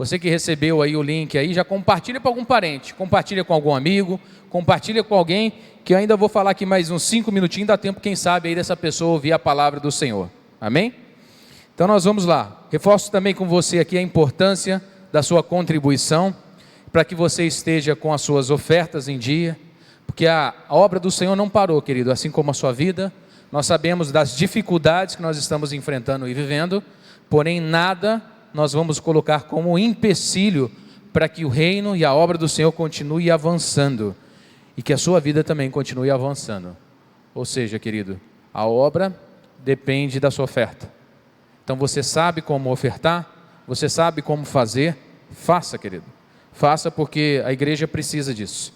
Você que recebeu aí o link aí, já compartilha para algum parente, compartilha com algum amigo, compartilha com alguém, que eu ainda vou falar aqui mais uns 5 minutinhos, dá tempo, quem sabe, aí dessa pessoa ouvir a palavra do Senhor. Amém? Então nós vamos lá. Reforço também com você aqui a importância da sua contribuição, para que você esteja com as suas ofertas em dia, porque a obra do Senhor não parou, querido, assim como a sua vida. Nós sabemos das dificuldades que nós estamos enfrentando e vivendo, porém nada nós vamos colocar como empecilho para que o reino e a obra do Senhor continue avançando, e que a sua vida também continue avançando. Ou seja, querido, a obra depende da sua oferta. Então você sabe como ofertar, você sabe como fazer, faça, querido. Faça, porque a igreja precisa disso.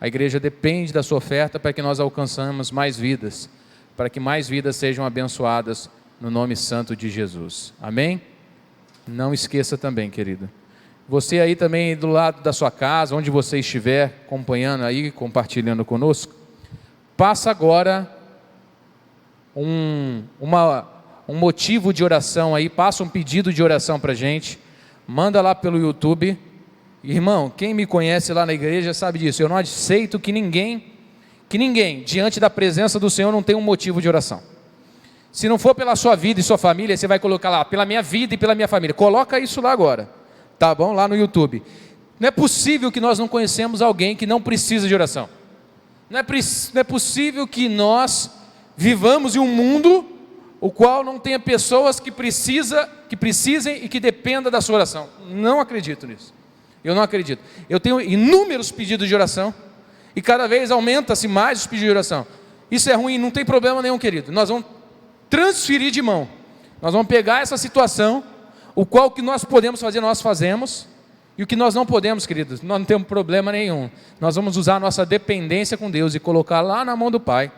A igreja depende da sua oferta para que nós alcançamos mais vidas, para que mais vidas sejam abençoadas no nome santo de Jesus. Amém? Não esqueça também, querido. Você aí também do lado da sua casa, onde você estiver acompanhando aí, compartilhando conosco, passa agora um motivo de oração aí, passa um pedido de oração para a gente, manda lá pelo YouTube. Irmão, quem me conhece lá na igreja sabe disso, eu não aceito que ninguém, diante da presença do Senhor, não tenha um motivo de oração. Se não for pela sua vida e sua família, você vai colocar lá, pela minha vida e pela minha família, coloca isso lá agora, tá bom? Lá no YouTube. Não é possível que nós não conhecemos alguém que não precisa de oração. Não é possível que nós vivamos em um mundo o qual não tenha pessoas que precisem e que dependam da sua oração. Não acredito nisso. Eu não acredito. Eu tenho inúmeros pedidos de oração e cada vez aumenta-se mais os pedidos de oração. Isso é ruim, não tem problema nenhum, querido. Nós vamos transferir de mão. Nós vamos pegar essa situação, o qual que nós podemos fazer, nós fazemos, e o que nós não podemos, queridos, nós não temos problema nenhum. Nós vamos usar a nossa dependência com Deus e colocar lá na mão do Pai.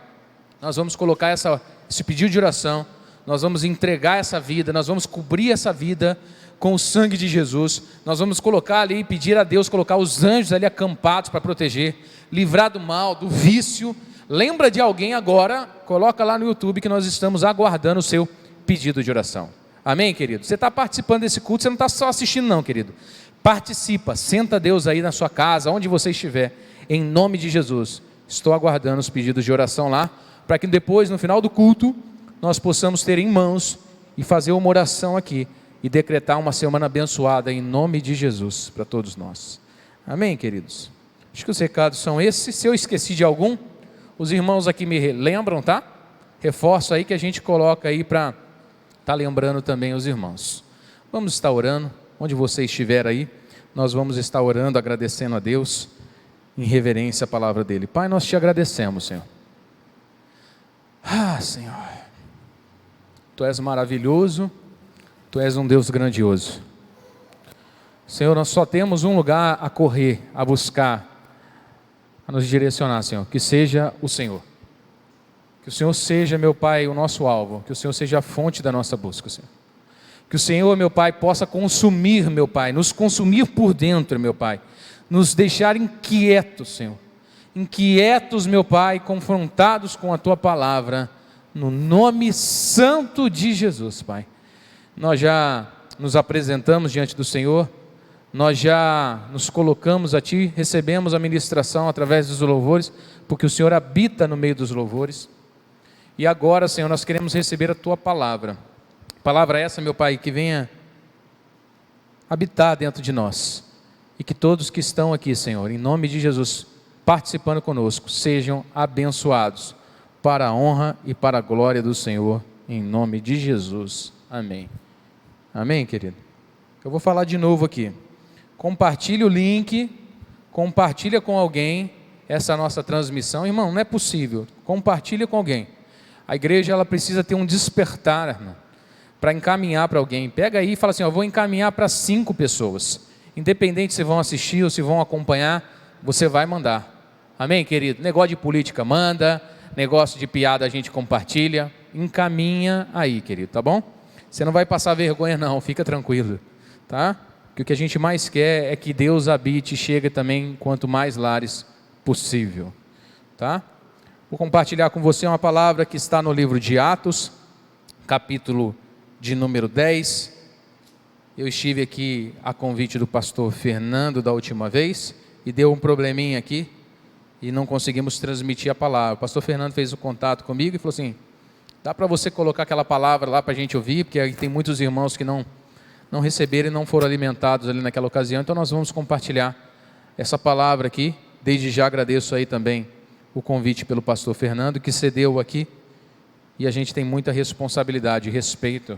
Nós vamos colocar esse pedido de oração, nós vamos entregar essa vida, nós vamos cobrir essa vida com o sangue de Jesus, nós vamos colocar ali e pedir a Deus, colocar os anjos ali acampados para proteger, livrar do mal, do vício. Lembra de alguém agora, coloca lá no YouTube que nós estamos aguardando o seu pedido de oração. Amém, querido? Você está participando desse culto, você não está só assistindo não, querido. Participa, senta Deus aí na sua casa, onde você estiver, em nome de Jesus. Estou aguardando os pedidos de oração lá, para que depois, no final do culto, nós possamos ter em mãos e fazer uma oração aqui e decretar uma semana abençoada em nome de Jesus para todos nós. Amém, queridos? Acho que os recados são esses. Se eu esqueci de algum, os irmãos aqui me lembram, tá? Reforço aí que a gente coloca aí para estar lembrando também os irmãos. Vamos estar orando, onde você estiver aí, nós vamos estar orando, agradecendo a Deus, em reverência à palavra dEle. Pai, nós te agradecemos, Senhor. Senhor, Tu és maravilhoso, Tu és um Deus grandioso. Senhor, nós só temos um lugar a correr, a buscar, a nos direcionar, Senhor, que seja o Senhor. Que o Senhor seja, meu Pai, o nosso alvo, que o Senhor seja a fonte da nossa busca, Senhor. Que o Senhor, meu Pai, possa consumir, meu Pai, nos consumir por dentro, meu Pai, nos deixar inquietos, Senhor. Inquietos, meu Pai, confrontados com a Tua palavra, no nome santo de Jesus, Pai. Nós já nos apresentamos diante do Senhor, nós já nos colocamos a Ti, recebemos a ministração através dos louvores, porque o Senhor habita no meio dos louvores. E agora, Senhor, nós queremos receber a Tua palavra. Palavra essa, meu Pai, que venha habitar dentro de nós. E que todos que estão aqui, Senhor, em nome de Jesus, participando conosco, sejam abençoados para a honra e para a glória do Senhor, em nome de Jesus. Amém. Amém, querido? Eu vou falar de novo aqui. Compartilhe o link, compartilha com alguém essa nossa transmissão. Irmão, não é possível. Compartilha com alguém. A igreja, ela precisa ter um despertar, irmão, para encaminhar para alguém. Pega aí e fala assim, vou encaminhar para 5 pessoas. Independente se vão assistir ou se vão acompanhar, você vai mandar. Amém, querido? Negócio de política manda, negócio de piada a gente compartilha. Encaminha aí, querido, tá bom? Você não vai passar vergonha não, fica tranquilo, tá? Porque o que a gente mais quer é que Deus habite e chegue também quanto mais lares possível, tá? Vou compartilhar com você uma palavra que está no livro de Atos, capítulo de número 10. Eu estive aqui a convite do pastor Fernando da última vez e deu um probleminha aqui e não conseguimos transmitir a palavra. O pastor Fernando fez o contato comigo e falou assim: dá para você colocar aquela palavra lá para a gente ouvir, porque aí tem muitos irmãos que não receberam e não foram alimentados ali naquela ocasião, então nós vamos compartilhar essa palavra aqui. Desde já agradeço aí também o convite pelo pastor Fernando, que cedeu aqui, e a gente tem muita responsabilidade e respeito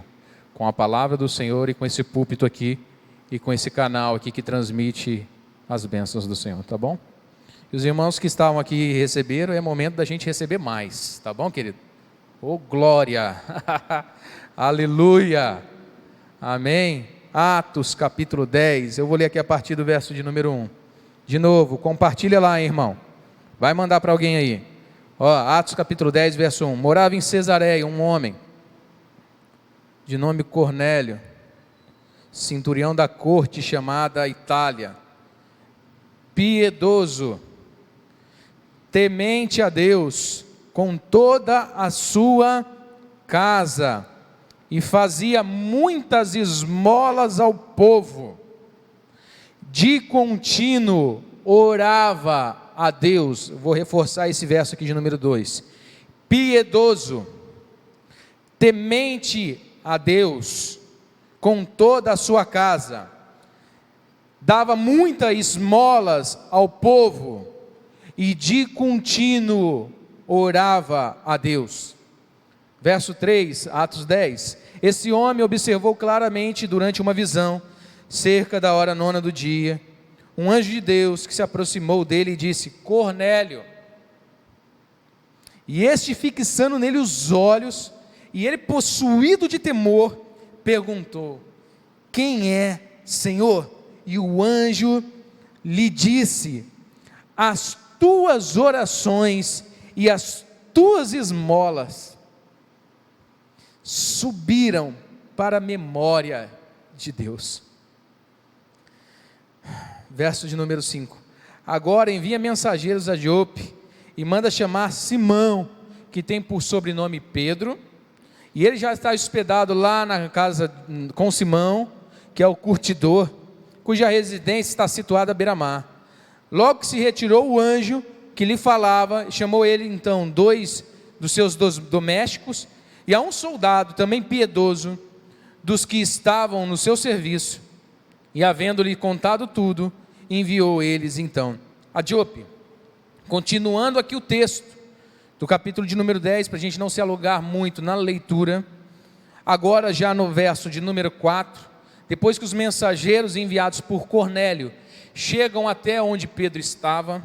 com a palavra do Senhor e com esse púlpito aqui, e com esse canal aqui que transmite as bênçãos do Senhor, tá bom? E os irmãos que estavam aqui e receberam, é momento da gente receber mais, tá bom, querido? Oh, glória! Aleluia! Amém? Atos capítulo 10, eu vou ler aqui a partir do verso de número 1. De novo, compartilha lá, hein, irmão. Vai mandar para alguém aí. Ó, Atos capítulo 10, verso 1. Morava em Cesareia um homem, de nome Cornélio, centurião da corte chamada Itália, piedoso, temente a Deus com toda a sua casa, e fazia muitas esmolas ao povo. De contínuo orava a Deus. Vou reforçar esse verso aqui de número 2. Piedoso, temente a Deus com toda a sua casa, dava muitas esmolas ao povo e de contínuo orava a Deus. Verso 3, Atos 10. Esse homem observou claramente durante uma visão, cerca da hora 9 do dia, um anjo de Deus que se aproximou dele e disse: Cornélio. E este, fixando nele os olhos, e ele, possuído de temor, perguntou: quem é, Senhor? E o anjo lhe disse: as tuas orações e as tuas esmolas subiram para a memória de Deus. Verso de número 5. Agora envia mensageiros a Jope e manda chamar Simão, que tem por sobrenome Pedro, e ele já está hospedado lá na casa com Simão, que é o curtidor, cuja residência está situada à beira-mar. Logo que se retirou o anjo que lhe falava, chamou ele então 2 dos seus domésticos, e a um soldado também piedoso, dos que estavam no seu serviço, e havendo-lhe contado tudo, enviou eles então a Jope. Continuando aqui o texto do capítulo de número 10, para a gente não se alongar muito na leitura, agora já no verso de número 4, depois que os mensageiros enviados por Cornélio chegam até onde Pedro estava,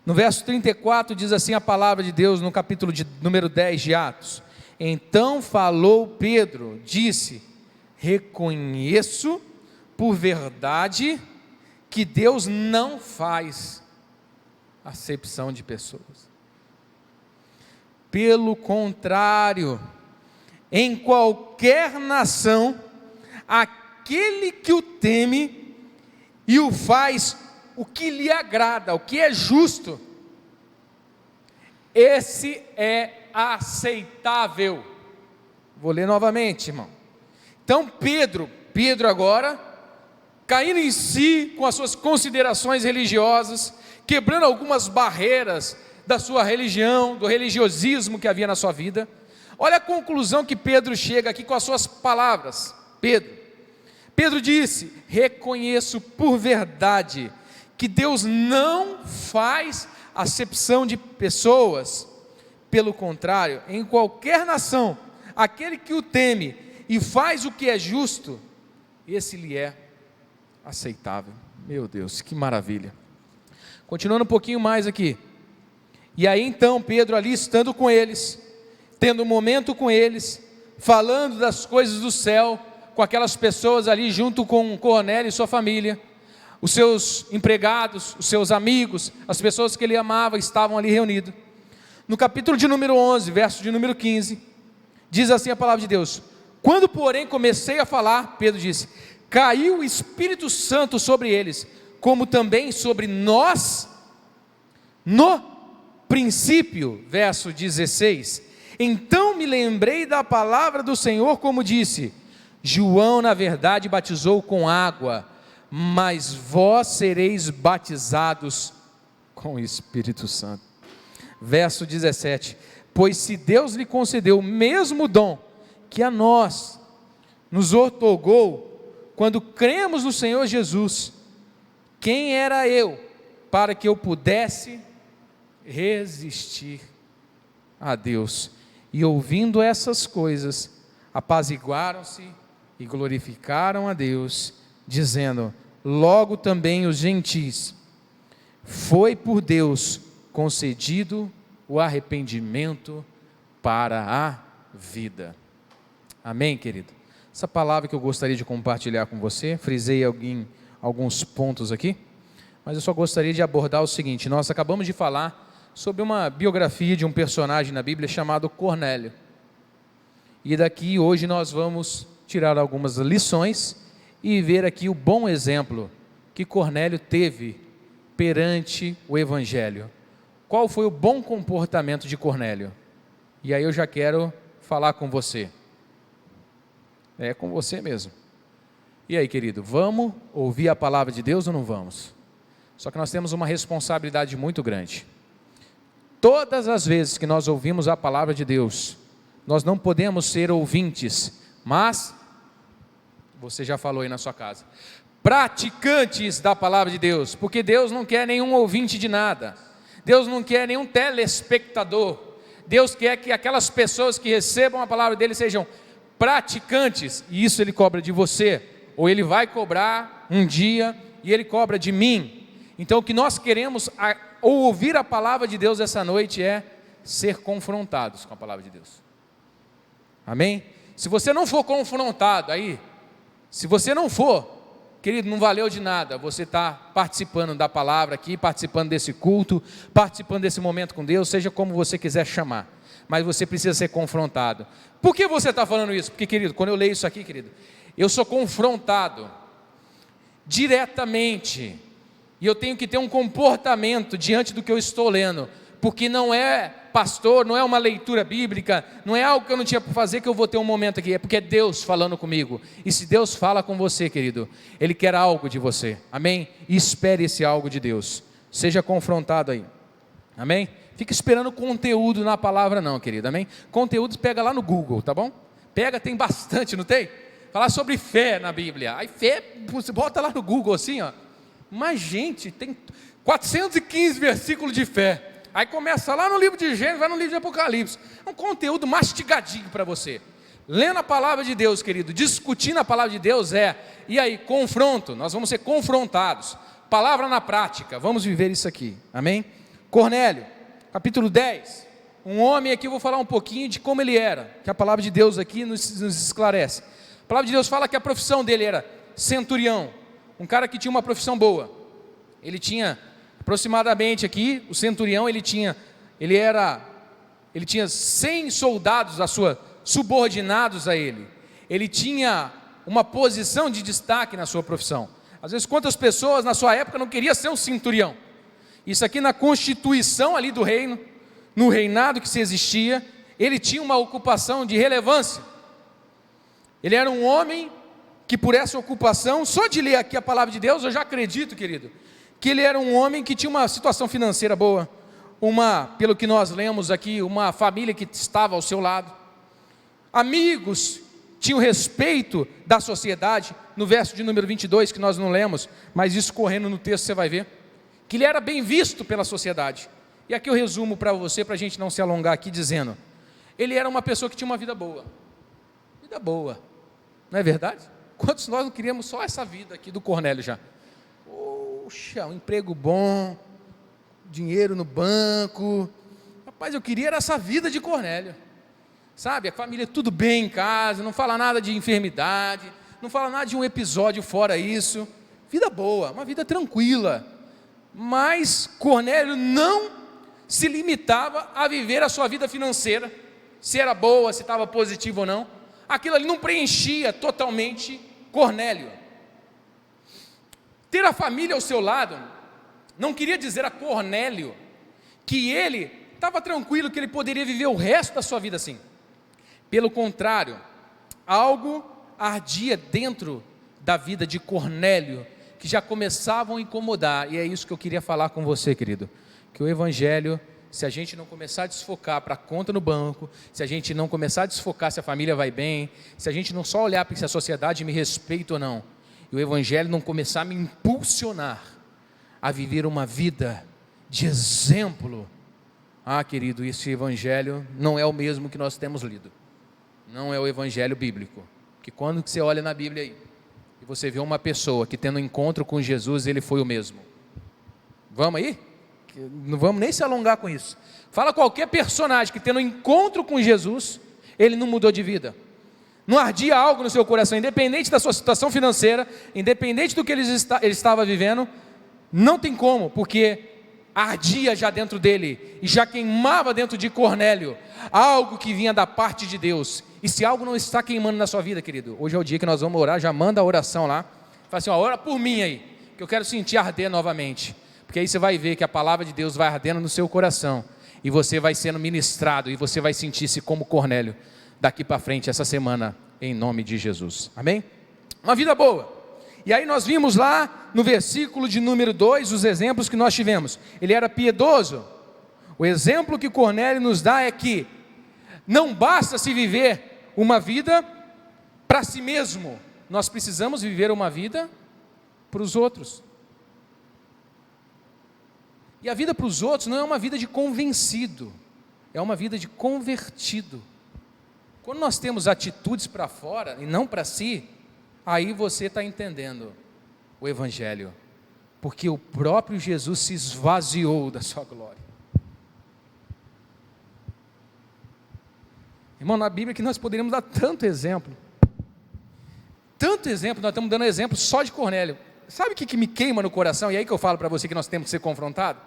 no verso 34 diz assim a palavra de Deus, no capítulo de número 10 de Atos: então falou Pedro, disse: reconheço por verdade que Deus não faz acepção de pessoas. Pelo contrário, em qualquer nação, aquele que o teme e o faz o que lhe agrada, o que é justo, esse é aceitável. Vou ler novamente, irmão. Então Pedro agora, caindo em si com as suas considerações religiosas, quebrando algumas barreiras da sua religião, do religiosismo que havia na sua vida, olha a conclusão que Pedro chega aqui com as suas palavras. Pedro disse: reconheço por verdade que Deus não faz acepção de pessoas. Pelo contrário, em qualquer nação, aquele que o teme e faz o que é justo, esse lhe é aceitável. Meu Deus, que maravilha. Continuando um pouquinho mais aqui. E aí então Pedro ali estando com eles, tendo um momento com eles, falando das coisas do céu, com aquelas pessoas ali junto com Cornélio e sua família, os seus empregados, os seus amigos, as pessoas que ele amava estavam ali reunidos. No capítulo de número 11, verso de número 15, diz assim a palavra de Deus: quando porém comecei a falar, Pedro disse, caiu o Espírito Santo sobre eles, como também sobre nós, no princípio. Verso 16, então me lembrei da palavra do Senhor, como disse, João, na verdade, batizou com água, mas vós sereis batizados com o Espírito Santo. Verso 17: pois se Deus lhe concedeu o mesmo dom que a nós nos outorgou quando cremos no Senhor Jesus, quem era eu para que eu pudesse resistir a Deus? E ouvindo essas coisas, apaziguaram-se e glorificaram a Deus, dizendo: logo também os gentis foi por Deus concedido o arrependimento para a vida. Amém, querido? Essa palavra que eu gostaria de compartilhar com você, frisei alguns pontos aqui, mas eu só gostaria de abordar o seguinte: nós acabamos de falar sobre uma biografia de um personagem na Bíblia chamado Cornélio, e daqui hoje nós vamos tirar algumas lições e ver aqui o bom exemplo que Cornélio teve perante o Evangelho. Qual foi o bom comportamento de Cornélio? E aí eu já quero falar com você. É com você mesmo. E aí, querido, vamos ouvir a palavra de Deus ou não vamos? Só que nós temos uma responsabilidade muito grande. Todas as vezes que nós ouvimos a palavra de Deus, nós não podemos ser ouvintes, mas, você já falou aí na sua casa, praticantes da palavra de Deus, porque Deus não quer nenhum ouvinte de nada, Deus não quer nenhum telespectador, Deus quer que aquelas pessoas que recebam a palavra dele sejam praticantes, e isso Ele cobra de você, ou Ele vai cobrar um dia, e Ele cobra de mim. Então o que nós queremos ao ouvir a palavra de Deus essa noite é ser confrontados com a palavra de Deus. Amém? Se você não for confrontado aí, se você não for, querido, não valeu de nada você está participando da palavra aqui, participando desse culto, participando desse momento com Deus, seja como você quiser chamar, mas você precisa ser confrontado. Por que você está falando isso? Porque, querido, quando eu leio isso aqui, querido, eu sou confrontado diretamente, e eu tenho que ter um comportamento diante do que eu estou lendo, porque não é pastor, não é uma leitura bíblica, não é algo que eu não tinha para fazer que eu vou ter um momento aqui, é porque é Deus falando comigo. E se Deus fala com você, querido, Ele quer algo de você, amém? E espere esse algo de Deus, seja confrontado aí, amém? Fica esperando conteúdo na palavra não, querido, amém? Conteúdo pega lá no Google, tá bom? Pega, tem bastante, não tem? Falar sobre fé na Bíblia, aí fé, você bota lá no Google assim, ó, mas gente, tem 415 versículos de fé. Aí começa lá no livro de Gênesis, vai no livro de Apocalipse. É um conteúdo mastigadinho para você. Lendo a palavra de Deus, querido, discutindo a palavra de Deus e aí, confronto, nós vamos ser confrontados. Palavra na prática, vamos viver isso aqui, amém? Cornélio, capítulo 10, um homem aqui, eu vou falar um pouquinho de como ele era, que a palavra de Deus aqui nos esclarece. A palavra de Deus fala que a profissão dele era centurião, um cara que tinha uma profissão boa. Ele tinha aproximadamente aqui, o centurião, ele tinha 100 soldados subordinados a ele. Ele tinha uma posição de destaque na sua profissão. Às vezes, quantas pessoas na sua época não queriam ser um centurião? Isso aqui na constituição ali do reino, no reinado que se existia, ele tinha uma ocupação de relevância. Ele era um homem que por essa ocupação, só de ler aqui a palavra de Deus, eu já acredito, querido, que ele era um homem que tinha uma situação financeira boa, pelo que nós lemos aqui, uma família que estava ao seu lado, amigos, tinham respeito da sociedade, no verso de número 22, que nós não lemos, mas isso correndo no texto você vai ver, que ele era bem visto pela sociedade. E aqui eu resumo para você, para a gente não se alongar aqui, dizendo, ele era uma pessoa que tinha uma vida boa, não é verdade? Quantos de nós não queríamos só essa vida aqui do Cornélio já? Poxa, um emprego bom, dinheiro no banco, rapaz, eu queria essa vida de Cornélio, sabe, a família tudo bem em casa, não fala nada de enfermidade, não fala nada de um episódio fora isso, vida boa, uma vida tranquila, mas Cornélio não se limitava a viver a sua vida financeira, se era boa, se estava positivo ou não, aquilo ali não preenchia totalmente Cornélio. Ter a família ao seu lado não queria dizer a Cornélio que ele estava tranquilo, que ele poderia viver o resto da sua vida assim. Pelo contrário, algo ardia dentro da vida de Cornélio, que já começavam a incomodar. E é isso que eu queria falar com você, querido, que o evangelho, se a gente não começar a desfocar para a conta no banco, se a gente não começar a desfocar se a família vai bem, se a gente não só olhar para se a sociedade me respeita ou não, e o evangelho não começar a me impulsionar a viver uma vida de exemplo, querido, esse evangelho não é o mesmo que nós temos lido, não é o evangelho bíblico, que quando você olha na Bíblia aí, e você vê uma pessoa que tendo um encontro com Jesus, ele foi o mesmo. Vamos aí? Não vamos nem se alongar com isso. Fala qualquer personagem que tendo um encontro com Jesus, ele não mudou de vida. Não ardia algo no seu coração, independente da sua situação financeira, independente do que ele estava vivendo, não tem como, porque ardia já dentro dele, e já queimava dentro de Cornélio, algo que vinha da parte de Deus. E se algo não está queimando na sua vida, querido, hoje é o dia que nós vamos orar, já manda a oração lá, fala assim, ora por mim aí, que eu quero sentir arder novamente, porque aí você vai ver que a palavra de Deus vai ardendo no seu coração, e você vai sendo ministrado, e você vai sentir-se como Cornélio, daqui para frente, essa semana, em nome de Jesus, amém? Uma vida boa. E aí nós vimos lá, no versículo de número 2, os exemplos que nós tivemos. Ele era piedoso. O exemplo que Cornélio nos dá é que não basta se viver uma vida para si mesmo, nós precisamos viver uma vida para os outros. E a vida para os outros não é uma vida de convencido, é uma vida de convertido. Quando nós temos atitudes para fora e não para si, aí você está entendendo o evangelho, porque o próprio Jesus se esvaziou da sua glória. Irmão, na Bíblia que nós poderíamos dar tanto exemplo, nós estamos dando exemplo só de Cornélio. Sabe o que me queima no coração? E aí que eu falo para você que nós temos que ser confrontados?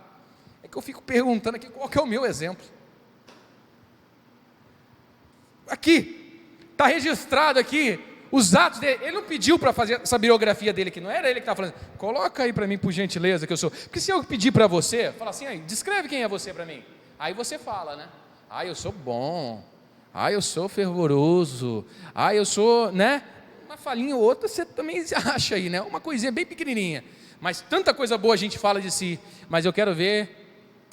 É que eu fico perguntando aqui qual que é o meu exemplo. Aqui, está registrado aqui os atos dele. Ele não pediu para fazer essa biografia dele aqui, não era ele que estava falando, coloca aí para mim por gentileza que eu sou. Porque se eu pedir para você, fala assim, aí, descreve quem é você para mim. Aí você fala, né? Eu sou bom, eu sou fervoroso, eu sou, né? Uma falinha ou outra você também acha aí, né? Uma coisinha bem pequenininha. Mas tanta coisa boa a gente fala de si. Mas eu quero ver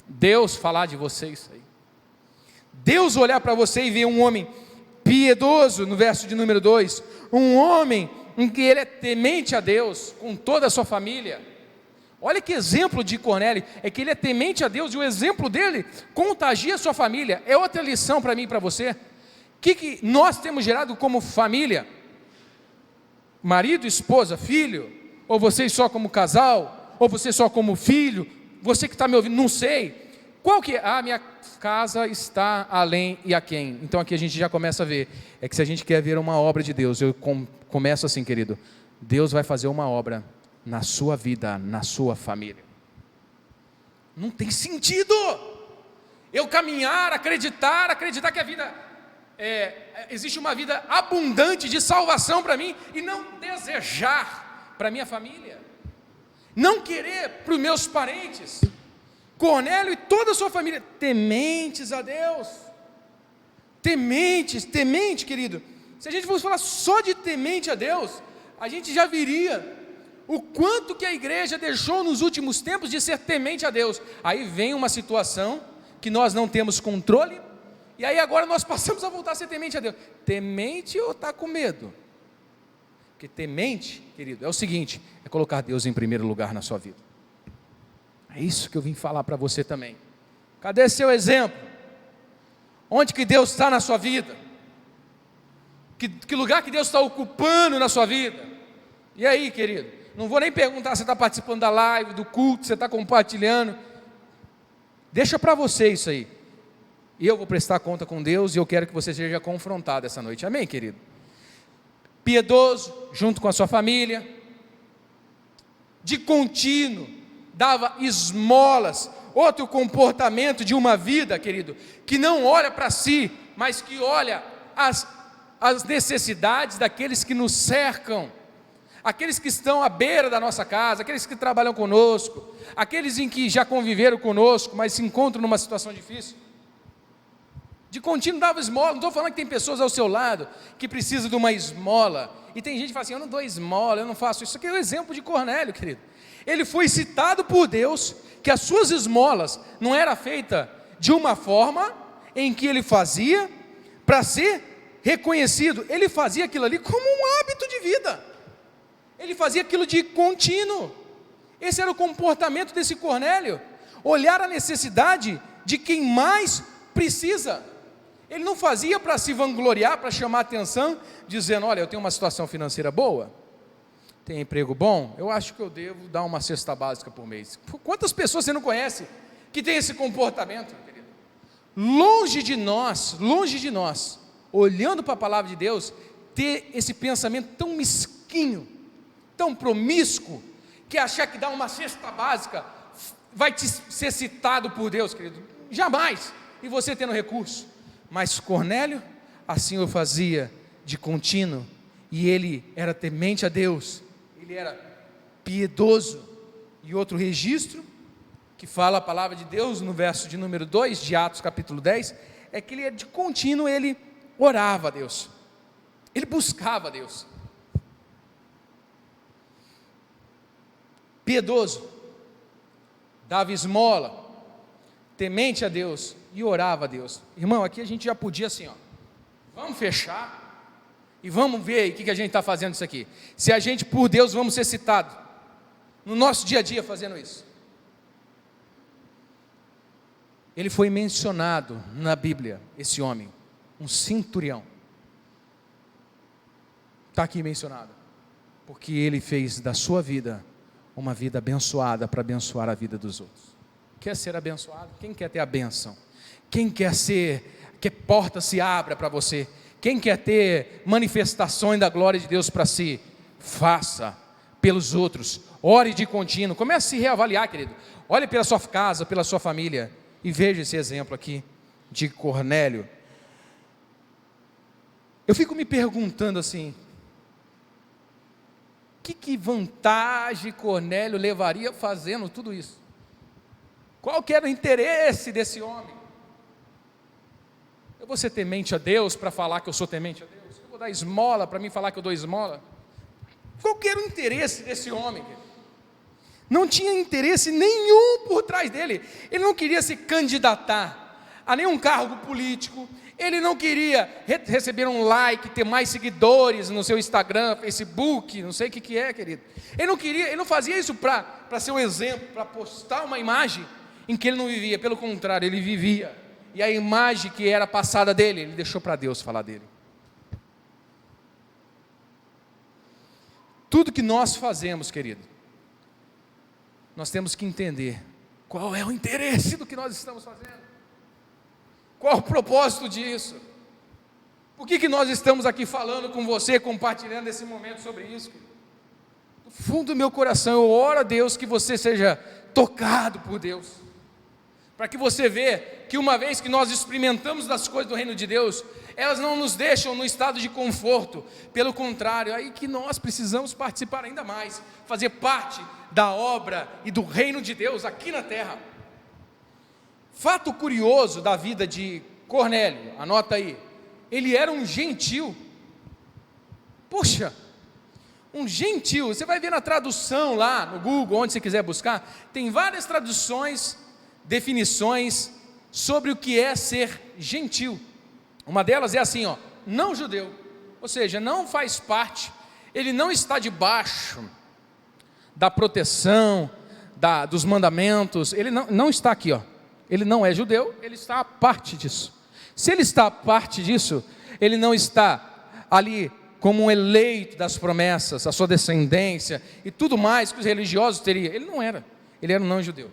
Deus falar de vocês aí. Deus olhar para você e ver um homem piedoso, no verso de número 2, um homem em que ele é temente a Deus, com toda a sua família. Olha que exemplo de Cornélio, é que ele é temente a Deus, e o exemplo dele contagia a sua família. É outra lição para mim e para você. O que nós temos gerado como família? Marido, esposa, filho, ou vocês só como casal, ou você só como filho, você que está me ouvindo, não sei. Qual que é? Minha casa está além e aquém. Então aqui a gente já começa a ver, é que se a gente quer ver uma obra de Deus, eu começo assim, querido, Deus vai fazer uma obra na sua vida, na sua família. Não tem sentido eu caminhar, acreditar que a vida, existe uma vida abundante de salvação para mim, e não desejar para minha família, não querer para os meus parentes. Cornélio e toda a sua família, tementes a Deus, temente, querido. Se a gente fosse falar só de temente a Deus, a gente já viria o quanto que a igreja deixou nos últimos tempos de ser temente a Deus. Aí vem uma situação que nós não temos controle, e aí agora nós passamos a voltar a ser temente a Deus. Temente ou está com medo? Porque temente, querido, é o seguinte, é colocar Deus em primeiro lugar na sua vida. É isso que eu vim falar para você também. Cadê seu exemplo? Onde que Deus está na sua vida? Que lugar que Deus está ocupando na sua vida? E aí, querido? Não vou nem perguntar se você está participando da live, do culto, se você está compartilhando. Deixa para você isso aí. E eu vou prestar conta com Deus, e eu quero que você seja confrontado essa noite. Amém, querido? Piedoso, junto com a sua família. De contínuo. Dava esmolas, outro comportamento de uma vida, querido, que não olha para si, mas que olha as necessidades daqueles que nos cercam, aqueles que estão à beira da nossa casa, aqueles que trabalham conosco, aqueles em que já conviveram conosco, mas se encontram numa situação difícil. De contínuo dava esmola. Não estou falando que tem pessoas ao seu lado que precisam de uma esmola. E tem gente que fala assim, eu não dou esmola, eu não faço isso. Isso aqui é um exemplo de Cornélio, querido. Ele foi citado por Deus, que as suas esmolas não eram feitas de uma forma em que ele fazia para ser reconhecido. Ele fazia aquilo ali como um hábito de vida. Ele fazia aquilo de contínuo. Esse era o comportamento desse Cornélio. Olhar a necessidade de quem mais precisa. Ele não fazia para se vangloriar, para chamar atenção, dizendo, olha, eu tenho uma situação financeira boa, tenho emprego bom, eu acho que eu devo dar uma cesta básica por mês. Quantas pessoas você não conhece que tem esse comportamento, querido? Longe de nós, olhando para a palavra de Deus, ter esse pensamento tão mesquinho, tão promíscuo, que achar que dar uma cesta básica vai te ser citado por Deus, querido. Jamais. E você tendo recurso. Mas Cornélio, assim o fazia de contínuo, e ele era temente a Deus, ele era piedoso. E outro registro, que fala a palavra de Deus, no verso de número 2, de Atos capítulo 10, é que ele de contínuo, ele orava a Deus, ele buscava a Deus. Piedoso, dava esmola, temente a Deus, e orava a Deus. Irmão, aqui a gente já podia assim, vamos fechar, e vamos ver aí o que a gente está fazendo isso aqui. Se a gente, por Deus, vamos ser citados, no nosso dia a dia fazendo isso. Ele foi mencionado na Bíblia, esse homem, um centurião. Está aqui mencionado, porque ele fez da sua vida uma vida abençoada para abençoar a vida dos outros. Quer ser abençoado? Quem quer ter a bênção? Quem quer que porta se abra para você? Quem quer ter manifestações da glória de Deus para si? Faça pelos outros, ore de contínuo, comece a se reavaliar, querido. Olhe pela sua casa, pela sua família, e veja esse exemplo aqui de Cornélio. Eu fico me perguntando assim, que vantagem Cornélio levaria fazendo tudo isso? Qual que era o interesse desse homem? Eu vou ser temente a Deus para falar que eu sou temente a Deus? Eu vou dar esmola para mim falar que eu dou esmola? Qual que era o interesse desse homem? Não tinha interesse nenhum por trás dele. Ele não queria se candidatar a nenhum cargo político. Ele não queria receber um like, ter mais seguidores no seu Instagram, Facebook, não sei o que é, querido. Ele não fazia isso para ser um exemplo, para postar uma imagem em que ele não vivia. Pelo contrário, ele vivia. E a imagem que era passada dele, ele deixou para Deus falar dele. Tudo que nós fazemos, querido, nós temos que entender qual é o interesse do que nós estamos fazendo. Qual o propósito disso? Por que nós estamos aqui falando com você, compartilhando esse momento sobre isso? Do fundo do meu coração, eu oro a Deus que você seja tocado por Deus, para que você veja que uma vez que nós experimentamos das coisas do reino de Deus, elas não nos deixam no estado de conforto, pelo contrário, é aí que nós precisamos participar ainda mais, fazer parte da obra e do reino de Deus aqui na terra. Fato curioso da vida de Cornélio, anota aí, ele era um gentil. Poxa, um gentil, você vai ver na tradução lá no Google, onde você quiser buscar, tem várias traduções, definições sobre o que é ser gentil. Uma delas é assim, não judeu, ou seja, não faz parte, ele não está debaixo da proteção, dos mandamentos, ele não está aqui, ele não é judeu, ele está a parte disso. Se ele está a parte disso, ele não está ali como um eleito das promessas, a sua descendência e tudo mais que os religiosos teriam. Ele não era, ele era um não judeu.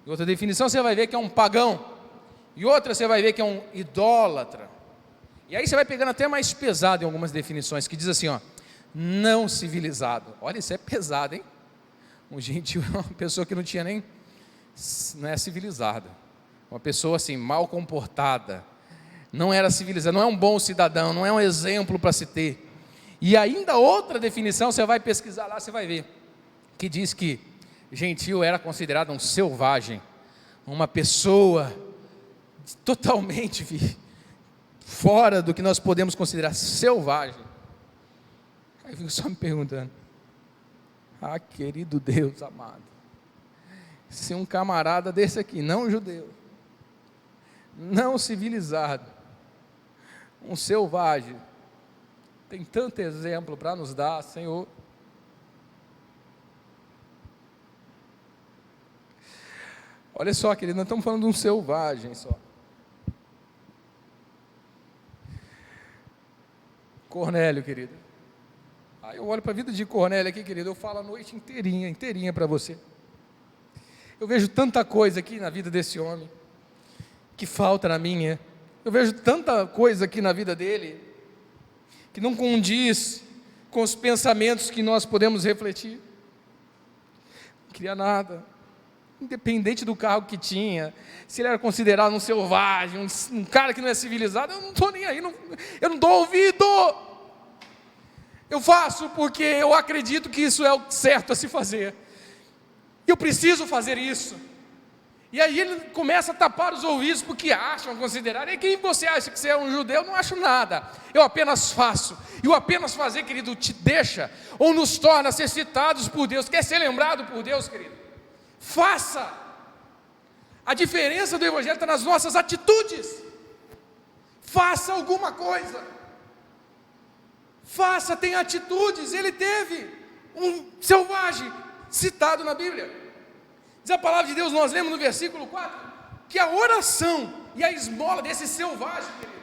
Em outra definição você vai ver que é um pagão, e outra você vai ver que é um idólatra. E aí você vai pegando até mais pesado em algumas definições, que diz assim, não civilizado. Olha, isso é pesado, hein? Um gentil é uma pessoa que não é civilizada, uma pessoa assim, mal comportada, não era civilizada, não é um bom cidadão, não é um exemplo para se ter. E ainda outra definição, você vai pesquisar lá, você vai ver, que diz que gentil era considerado um selvagem, uma pessoa totalmente fora do que nós podemos considerar selvagem. Aí eu fico só me perguntando, querido Deus amado, se um camarada desse aqui, não judeu, não civilizado, um selvagem, tem tanto exemplo para nos dar, Senhor. Olha só, querido, nós estamos falando de um selvagem só. Cornélio, querido. Aí eu olho para a vida de Cornélio aqui, querido, eu falo a noite inteirinha para você. Eu vejo tanta coisa aqui na vida desse homem, que falta na minha. Eu vejo tanta coisa aqui na vida dele, que não condiz com os pensamentos que nós podemos refletir. Não queria nada, independente do carro que tinha, se ele era considerado um selvagem, um cara que não é civilizado, eu não estou nem aí, eu não dou ouvido. Eu faço porque eu acredito que isso é o certo a se fazer. Eu preciso fazer isso. E aí ele começa a tapar os ouvidos porque acham, considerar. E quem você acha que você é um judeu? Eu não acho nada. Eu apenas faço. E o apenas fazer, querido, te deixa ou nos torna necessitados por Deus. Quer ser lembrado por Deus, querido? Faça. A diferença do evangelho está nas nossas atitudes. Faça alguma coisa. Faça, tem atitudes. Ele teve um selvagem citado na Bíblia. Diz a palavra de Deus, nós lemos no versículo 4, que a oração e a esmola desse selvagem, querido,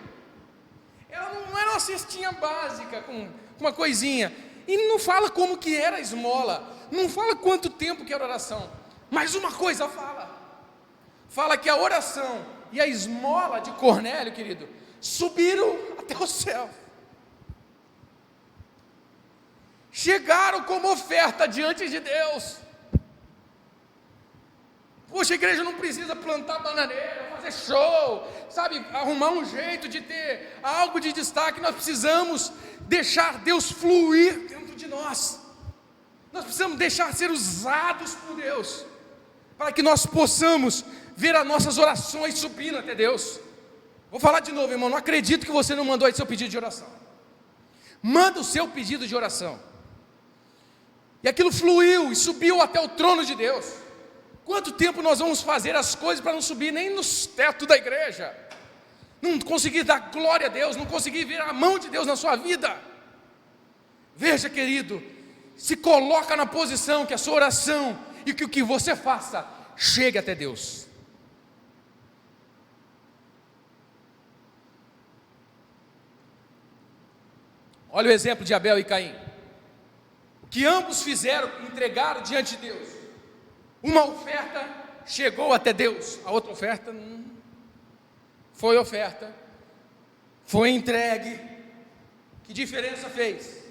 ela não era uma cestinha básica com uma coisinha, e não fala como que era a esmola, não fala quanto tempo que era a oração, mas uma coisa fala que a oração e a esmola de Cornélio, querido, subiram até o céu, chegaram como oferta diante de Deus. Poxa, a igreja não precisa plantar bananeira, fazer show, sabe, arrumar um jeito de ter algo de destaque. Nós precisamos deixar Deus fluir dentro de nós. Nós precisamos deixar ser usados por Deus, para que nós possamos ver as nossas orações subindo até Deus. Vou falar de novo, irmão, não acredito que você não mandou aí seu pedido de oração. Manda o seu pedido de oração. E aquilo fluiu e subiu até o trono de Deus. Quanto tempo nós vamos fazer as coisas para não subir nem nos tetos da igreja? Não conseguir dar glória a Deus, não conseguir ver a mão de Deus na sua vida. Veja, querido, se coloca na posição que a sua oração e que o que você faça chegue até Deus. Olha o exemplo de Abel e Caim. O que ambos fizeram, entregaram diante de Deus. Uma oferta chegou até Deus, a outra oferta foi oferta, foi entregue. Que diferença fez?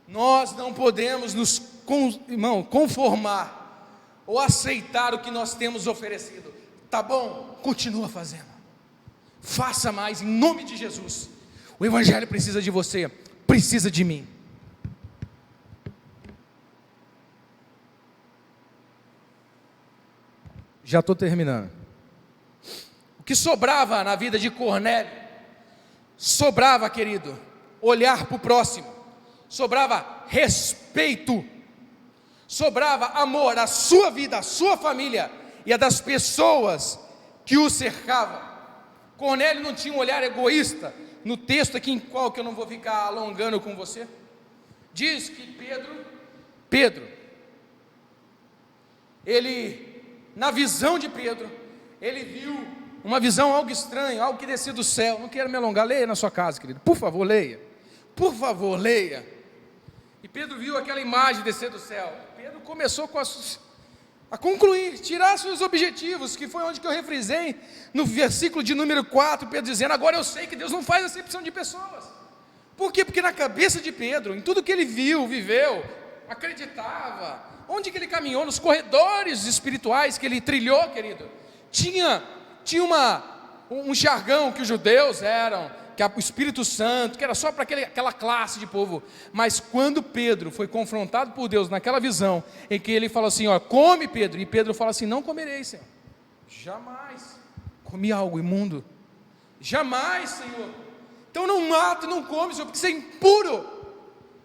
Nós não podemos nos conformar ou aceitar o que nós temos oferecido. Tá bom? Continua fazendo. Faça mais em nome de Jesus. O evangelho precisa de você, precisa de mim. Já estou terminando. O que sobrava na vida de Cornélio? Sobrava, querido, olhar para o próximo. Sobrava respeito. Sobrava amor à sua vida, à sua família e a das pessoas que o cercavam. Cornélio não tinha um olhar egoísta. No texto aqui em qual que eu não vou ficar alongando com você, diz que Pedro, ele, na visão de Pedro, ele viu uma visão algo estranha, algo que descia do céu. Não quero me alongar, leia na sua casa, querido, por favor, leia. E Pedro viu aquela imagem descer do céu. Pedro começou a concluir, tirar seus objetivos, que foi onde que eu refrisei, no versículo de número 4, Pedro dizendo, agora eu sei que Deus não faz acepção de pessoas. Por quê? Porque na cabeça de Pedro, em tudo que ele viu, viveu, acreditava, onde que ele caminhou, nos corredores espirituais que ele trilhou, querido, tinha um jargão que os judeus eram, que o Espírito Santo, que era só para aquela classe de povo. Mas quando Pedro foi confrontado por Deus naquela visão, em que ele falou assim, ó, come Pedro, e Pedro fala assim, não comerei, Senhor, jamais, comi algo imundo, Jamais, Senhor. Então não mata e não come, Senhor, porque você é impuro.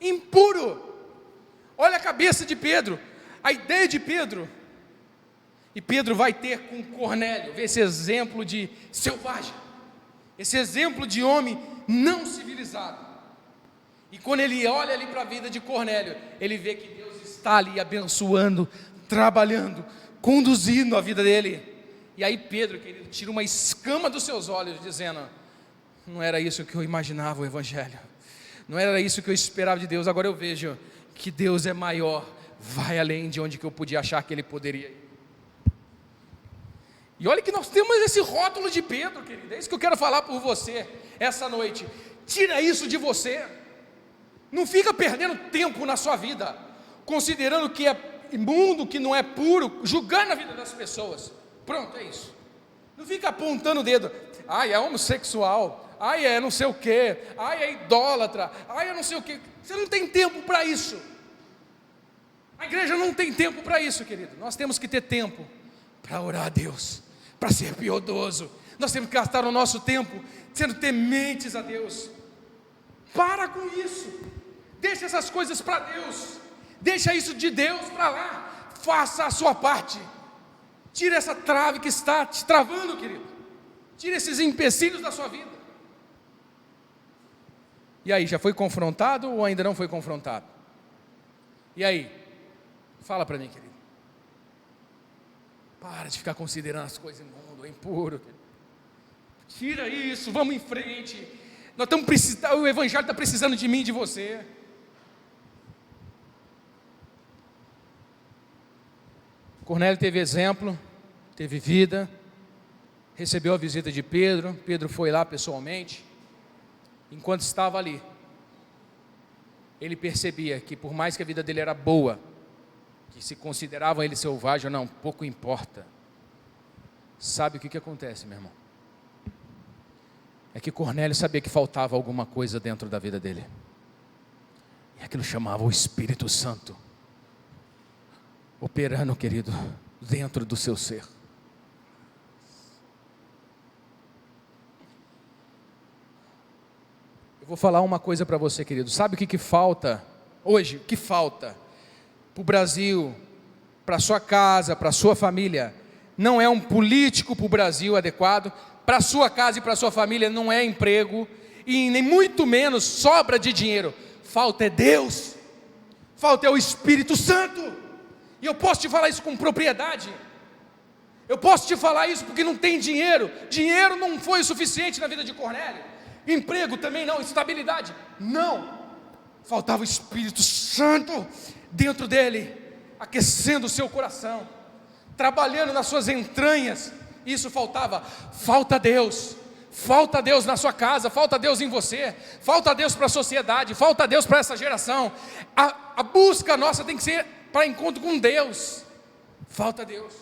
Impuro. Olha a cabeça de Pedro, a ideia de Pedro. E Pedro vai ter com Cornélio, vê esse exemplo de selvagem, esse exemplo de homem não civilizado. E quando ele olha ali para a vida de Cornélio, ele vê que Deus está ali abençoando, trabalhando, conduzindo a vida dele. E aí Pedro, querido, tira uma escama dos seus olhos, dizendo: não era isso que eu imaginava o Evangelho, não era isso que eu esperava de Deus. Agora eu vejo que Deus é maior, vai além de onde que eu podia achar que Ele poderia ir. E olha que nós temos esse rótulo de Pedro, querido, é isso que eu quero falar por você essa noite. Tira isso de você, não fica perdendo tempo na sua vida, considerando que é imundo, que não é puro, julgando a vida das pessoas. Pronto, é isso. Não fica apontando o dedo, ai, é homossexual, ai, é não sei o que, ai, é idólatra, ai, é não sei o que. Você não tem tempo para isso. A igreja não tem tempo para isso, querido. Nós temos que ter tempo para orar a Deus, para ser piedoso. Nós temos que gastar o nosso tempo sendo tementes a Deus. Para com isso, deixa essas coisas para Deus, deixa isso de Deus para lá, faça a sua parte, tira essa trave que está te travando, querido, tira esses empecilhos da sua vida. E aí, já foi confrontado ou ainda não foi confrontado? E aí, fala para mim, querido. Para de ficar considerando as coisas imundas, impuro, querido. Tira isso, vamos em frente. Nós estamos precisando, o Evangelho está precisando de mim e de você. Cornélio teve exemplo, teve vida, recebeu a visita de Pedro. Pedro foi lá pessoalmente. Enquanto estava ali, ele percebia que por mais que a vida dele era boa, que se consideravam ele selvagem ou não, pouco importa. Sabe o que acontece, meu irmão? É que Cornélio sabia que faltava alguma coisa dentro da vida dele, e aquilo chamava o Espírito Santo operando, querido, dentro do seu ser. Eu vou falar uma coisa para você, querido. Sabe o que falta hoje? O que falta para o Brasil, para a sua casa, para a sua família? Não é um político para o Brasil adequado. Para a sua casa e para a sua família não é emprego, e nem muito menos sobra de dinheiro. Falta é Deus, falta é o Espírito Santo. E eu posso te falar isso com propriedade. Eu posso te falar isso porque não tem dinheiro. Dinheiro não foi o suficiente na vida de Cornélio. Emprego também não, estabilidade não. Faltava o Espírito Santo dentro dele, aquecendo o seu coração, trabalhando nas suas entranhas. Isso faltava. Falta Deus na sua casa, falta Deus em você, falta Deus para a sociedade, falta Deus para essa geração. A busca nossa tem que ser para encontro com Deus. Falta Deus.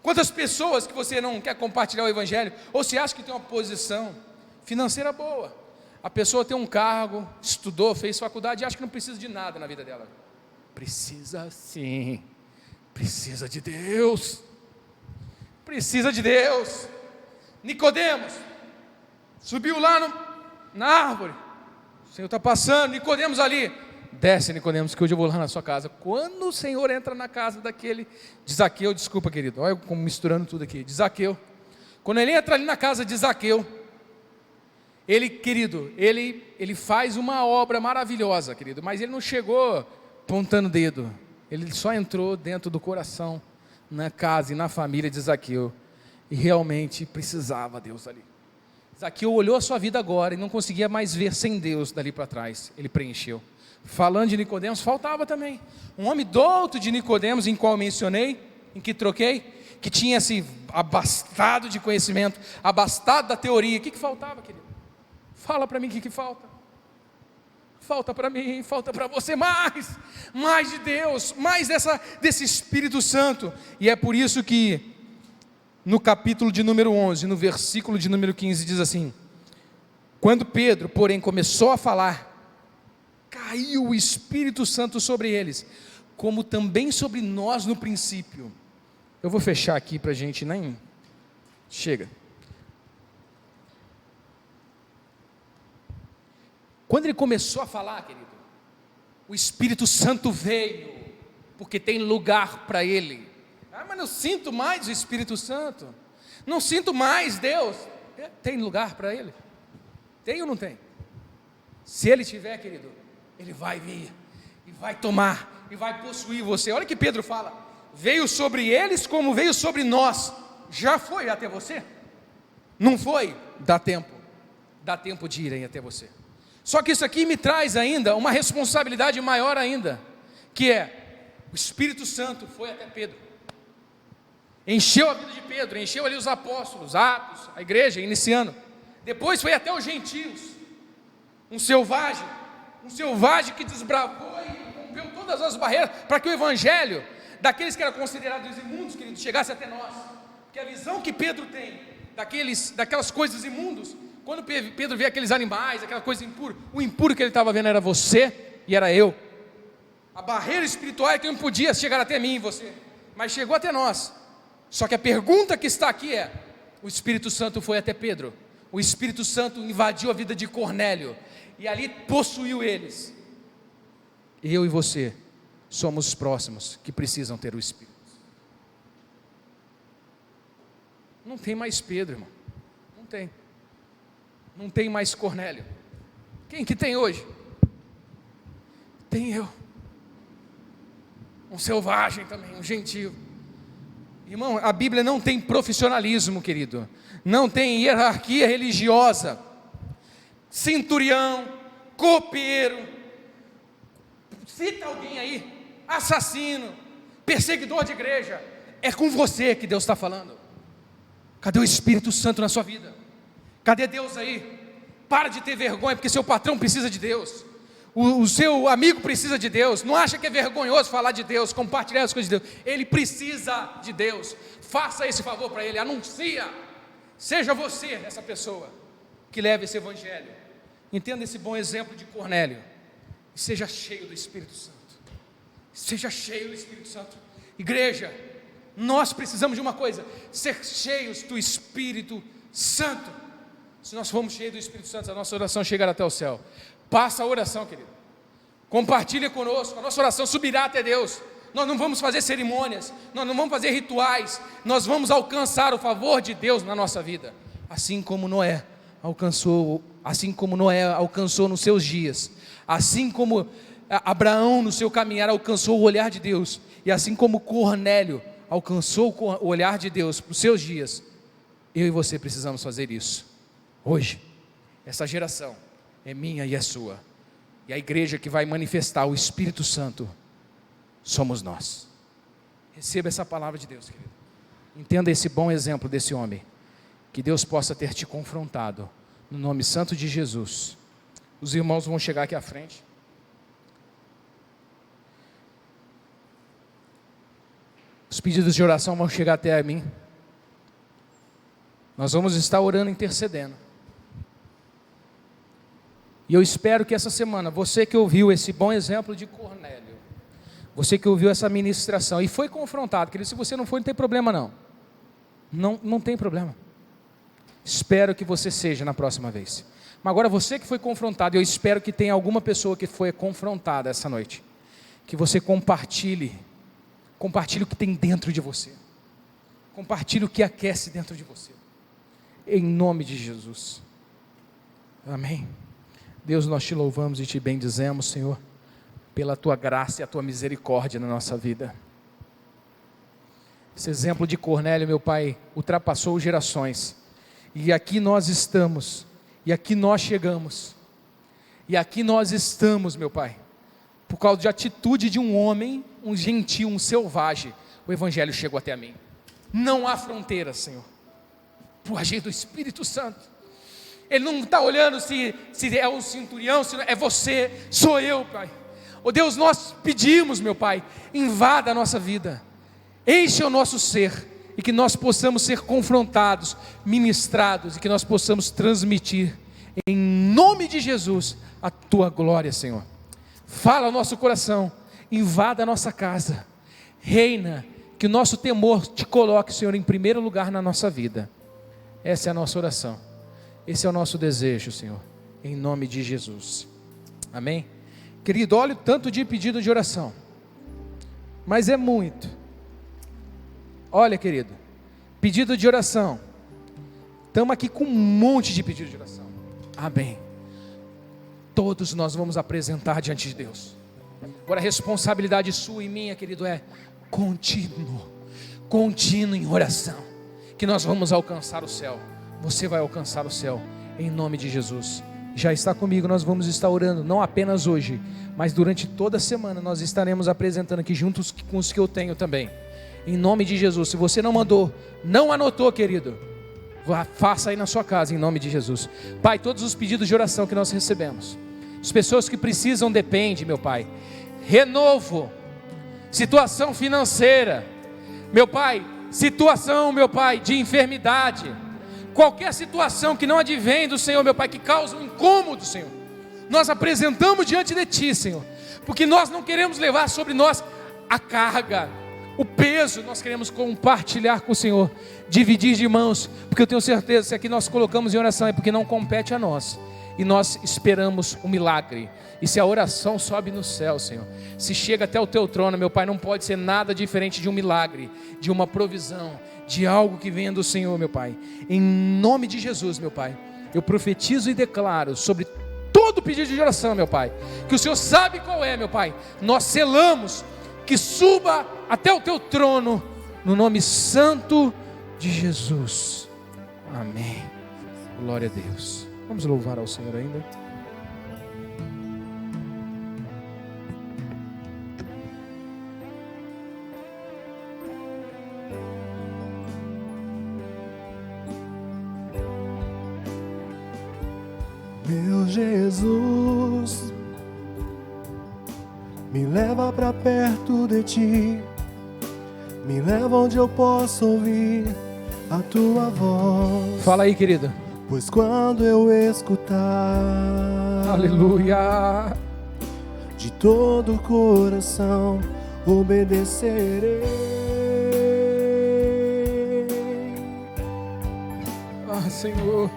Quantas pessoas que você não quer compartilhar o Evangelho, ou se acha que tem uma posição financeira boa, a pessoa tem um cargo, estudou, fez faculdade e acha que não precisa de nada na vida dela. Precisa sim, precisa de Deus. Precisa de Deus. Nicodemos subiu lá na árvore, o Senhor está passando, Nicodemos ali, desce Nicodemos, que hoje eu vou lá na sua casa. Quando o Senhor entra na casa daquele de Zaqueu, desculpa querido, olha como misturando tudo aqui, de Zaqueu, quando ele entra ali na casa de Zaqueu, ele, querido, ele faz uma obra maravilhosa, querido, mas ele não chegou apontando o dedo, ele só entrou dentro do coração, na casa e na família de Zaqueu, e realmente precisava Deus ali. Zaqueu olhou a sua vida agora e não conseguia mais ver sem Deus dali para trás. Ele preencheu. Falando de Nicodemos, faltava também um homem douto de Nicodemos, em qual mencionei, em que troquei, que tinha se abastado de conhecimento, abastado da teoria. O que faltava, querido? Fala para mim o que falta. Falta para mim, falta para você mais de Deus, mais desse Espírito Santo. E é por isso que no capítulo de número 11, no versículo de número 15 diz assim: quando Pedro, porém, começou a falar, caiu o Espírito Santo sobre eles, como também sobre nós no princípio. Eu vou fechar aqui para a gente nem... Chega. Quando ele começou a falar, querido, o Espírito Santo veio, porque tem lugar para ele. Mas não sinto mais o Espírito Santo, não sinto mais Deus. Tem lugar para ele? Tem ou não tem? Se ele tiver, querido, ele vai vir, e vai tomar, e vai possuir você. Olha que Pedro fala, veio sobre eles como veio sobre nós. Já foi até você? Não foi? Dá tempo de irem até você. Só que isso aqui me traz ainda uma responsabilidade maior ainda, que é, o Espírito Santo foi até Pedro, encheu a vida de Pedro, encheu ali os apóstolos, Atos, a igreja iniciando, depois foi até os gentios, um selvagem que desbravou e rompeu todas as barreiras, para que o evangelho, daqueles que eram considerados imundos, queridos, chegasse até nós, porque a visão que Pedro tem, daquelas coisas imundas, quando Pedro vê aqueles animais, aquela coisa impura, o impuro que ele estava vendo era você e era eu. A barreira espiritual é que não podia chegar até mim e você, mas chegou até nós. Só que a pergunta que está aqui é, o Espírito Santo foi até Pedro, o Espírito Santo invadiu a vida de Cornélio, e ali possuiu eles. Eu e você somos os próximos que precisam ter o Espírito. Não tem mais Pedro, irmão, não tem mais Cornélio. Quem que tem hoje? Tem eu, um selvagem também, um gentio. Irmão, a Bíblia não tem profissionalismo, querido, não tem hierarquia religiosa, centurião, copeiro, cita alguém aí, assassino, perseguidor de igreja, é com você que Deus está falando. Cadê o Espírito Santo na sua vida? Cadê Deus aí? Para de ter vergonha, porque seu patrão precisa de Deus, o seu amigo precisa de Deus. Não acha que é vergonhoso falar de Deus, compartilhar as coisas de Deus? Ele precisa de Deus. Faça esse favor para ele, anuncia. Seja você essa pessoa que leva esse evangelho. Entenda esse bom exemplo de Cornélio e seja cheio do Espírito Santo. Seja cheio do Espírito Santo. Igreja, nós precisamos de uma coisa: ser cheios do Espírito Santo. Se nós formos cheios do Espírito Santo, a nossa oração chegará até o céu. Passa a oração, querido, compartilha conosco, a nossa oração subirá até Deus. Nós não vamos fazer cerimônias, nós não vamos fazer rituais, nós vamos alcançar o favor de Deus na nossa vida, assim como Noé alcançou nos seus dias, assim como Abraão no seu caminhar alcançou o olhar de Deus, e assim como Cornélio alcançou o olhar de Deus para os seus dias. Eu e você precisamos fazer isso hoje. Essa geração é minha e é sua, e a igreja que vai manifestar o Espírito Santo somos nós. Receba essa palavra de Deus, querido. Entenda esse bom exemplo desse homem. Que Deus possa ter te confrontado, no nome santo de Jesus. Os irmãos vão chegar aqui à frente. Os pedidos de oração vão chegar até a mim. Nós vamos estar orando, intercedendo. E eu espero que essa semana, você que ouviu esse bom exemplo de Cornélio, você que ouviu essa ministração e foi confrontado, querido, se você não foi, não tem problema não. Não tem problema. Espero que você seja na próxima vez. Mas agora você que foi confrontado, eu espero que tenha alguma pessoa que foi confrontada essa noite, que você compartilhe o que tem dentro de você, compartilhe o que aquece dentro de você, em nome de Jesus. Amém. Deus, nós te louvamos e te bendizemos, Senhor, pela tua graça e a tua misericórdia na nossa vida. Esse exemplo de Cornélio, meu Pai, ultrapassou gerações, e aqui nós estamos, e aqui nós chegamos, e aqui nós estamos, meu Pai, por causa de atitude de um homem, um gentio, um selvagem. O Evangelho chegou até a mim. Não há fronteiras, Senhor, por agir do Espírito Santo. Ele não está olhando se é um centurião, se é você, sou eu, Pai. Oh Deus, nós pedimos, meu Pai, invada a nossa vida, enche o nosso ser, e que nós possamos ser confrontados, ministrados, e que nós possamos transmitir, em nome de Jesus, a tua glória, Senhor. Fala ao nosso coração, invada a nossa casa, reina, que o nosso temor te coloque, Senhor, em primeiro lugar na nossa vida. Essa é a nossa oração, esse é o nosso desejo, Senhor, em nome de Jesus. Amém? Querido, olha o tanto de pedido de oração, mas é muito. Olha, querido, pedido de oração, estamos aqui com um monte de pedido de oração. Amém. Todos nós vamos apresentar diante de Deus. Agora a responsabilidade sua e minha, querido, é contínuo em oração, que nós vamos alcançar o céu. Você vai alcançar o céu, em nome de Jesus. Já está comigo, nós vamos estar orando, não apenas hoje, mas durante toda a semana nós estaremos apresentando aqui juntos com os que eu tenho também, em nome de Jesus. Se você não mandou, não anotou, querido, faça aí na sua casa, em nome de Jesus. Pai, todos os pedidos de oração que nós recebemos, as pessoas que precisam, depende, meu Pai, renovo, situação financeira, meu Pai, situação, meu Pai, de enfermidade, qualquer situação que não advém do Senhor, meu Pai, que causa um incômodo, Senhor, nós apresentamos diante de Ti, Senhor, porque nós não queremos levar sobre nós a carga, o peso, nós queremos compartilhar com o Senhor, dividir de mãos, porque eu tenho certeza, se aqui nós colocamos em oração, é porque não compete a nós, e nós esperamos o milagre. E se a oração sobe no céu, Senhor, se chega até o Teu trono, meu Pai, não pode ser nada diferente de um milagre, de uma provisão, de algo que venha do Senhor, meu Pai. Em nome de Jesus, meu Pai, eu profetizo e declaro sobre todo pedido de oração, meu Pai, que o Senhor sabe qual é, meu Pai. Nós selamos que suba até o Teu trono, no nome santo de Jesus. Amém. Glória a Deus. Vamos louvar ao Senhor ainda. Meu Jesus, me leva pra perto de Ti, me leva onde eu possa ouvir a Tua voz. Fala aí, querido. Pois quando eu escutar, aleluia, de todo o coração obedecerei. Ah, Senhor,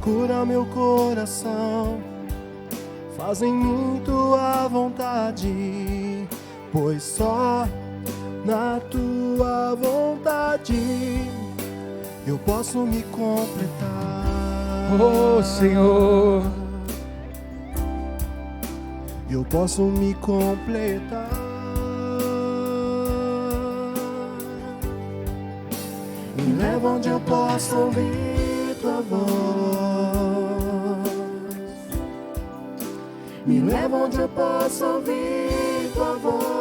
cura meu coração, faz em mim Tua vontade, pois só na Tua vontade eu posso me completar. Oh, Senhor, eu posso me completar. Me leva onde eu posso ouvir Tua voz. Me leva onde eu posso ouvir Tua voz.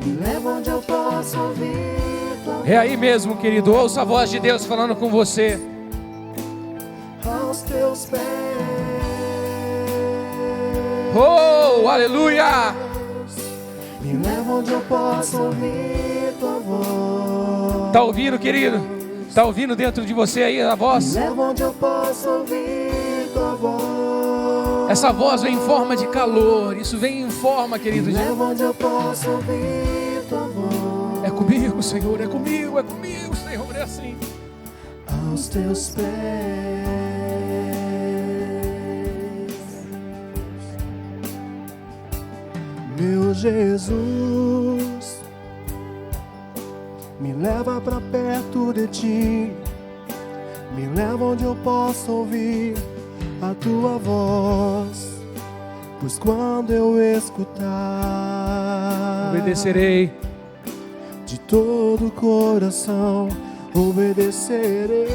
Me leva onde eu posso ouvir Tua voz. É aí mesmo, querido, ouça a voz de Deus falando com você. Aos Teus pés. Oh, aleluia. Me leva onde eu posso ouvir Tua voz. Tá ouvindo, querido? Tá ouvindo dentro de você aí a voz? Me leva onde eu posso ouvir Tua voz. Essa voz vem em forma de calor. Isso vem em forma, querido. Me leva onde eu posso ouvir Tua voz. É comigo, Senhor, é comigo, Senhor, é assim. Aos Teus pés. Meu Jesus, me leva pra perto de Ti, me leva onde eu possa ouvir a Tua voz, pois quando eu escutar, obedecerei. De todo o coração obedecerei.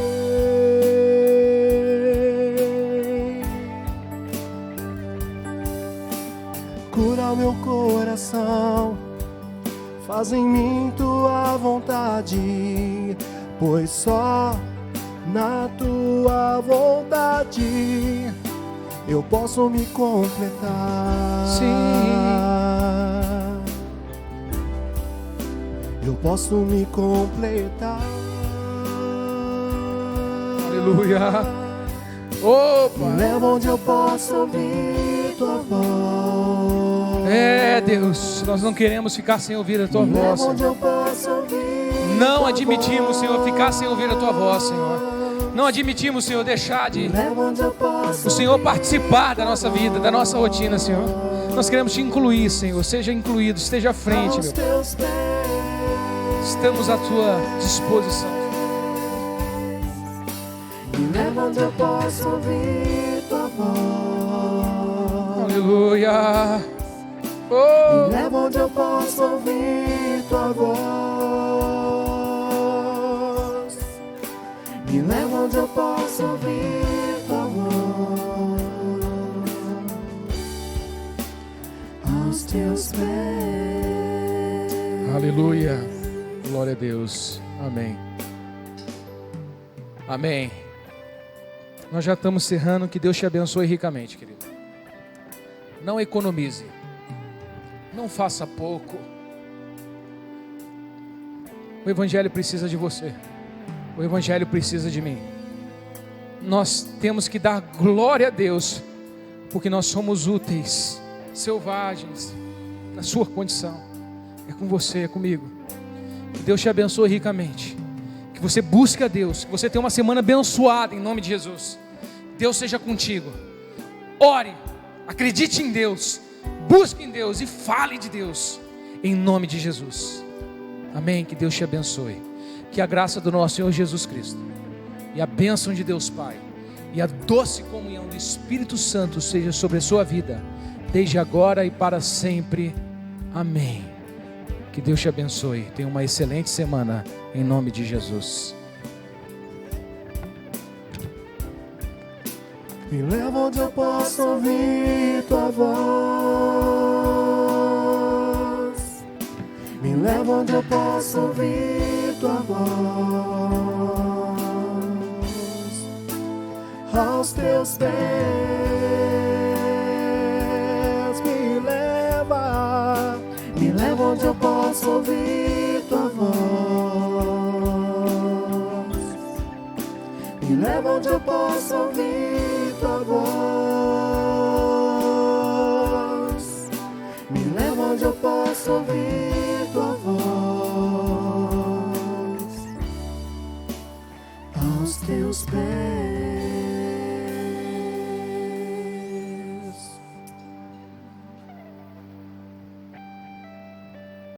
Cura o meu coração, faz em mim Tua vontade, pois só na Tua vontade eu posso me completar. Sim, eu posso me completar. aleluia. Opa, me leva onde eu posso ouvir Tua voz. É, Deus, nós não queremos ficar sem ouvir a Tua voz, Onde eu posso ouvir não admitimos, Senhor, ficar sem ouvir a Tua voz, Senhor. Não admitimos, Senhor, deixar de leva onde eu posso o Senhor participar da nossa vida, da nossa rotina, Senhor. Nós queremos te incluir, Senhor. Seja incluído, esteja à frente, aos meu. teus pés. Estamos à tua disposição. Me leva onde eu posso ouvir tua voz. Aleluia. Me Oh, leva onde eu posso ouvir tua voz. Me leva onde eu posso ouvir tua voz. Aos teus pés. aleluia. Glória a Deus. Amém. Amém. Nós já estamos encerrando. Que Deus te abençoe ricamente, querido. Não economize. Não faça pouco. O Evangelho precisa de você. O Evangelho precisa de mim. Nós temos que dar glória a Deus, porque nós somos úteis, selvagens, na sua condição. É com você, é comigo. Que Deus te abençoe ricamente. Que você busque a Deus. Que você tenha uma semana abençoada em nome de Jesus. Deus seja contigo. Ore, acredite em Deus. Busque em Deus e fale de Deus, em nome de Jesus. Amém. Que Deus te abençoe. Que a graça do nosso Senhor Jesus Cristo e a bênção de Deus Pai e a doce comunhão do Espírito Santo seja sobre a sua vida, desde agora e para sempre. Amém. Que Deus te abençoe. Tenha uma excelente semana, em nome de Jesus. Me leva onde eu posso ouvir tua voz. Me leva onde eu posso ouvir tua voz. Aos teus pés. Me leva onde eu posso ouvir tua voz. Me leva onde eu posso ouvir tua voz. Me leva onde eu posso ouvir tua voz. Aos teus pés.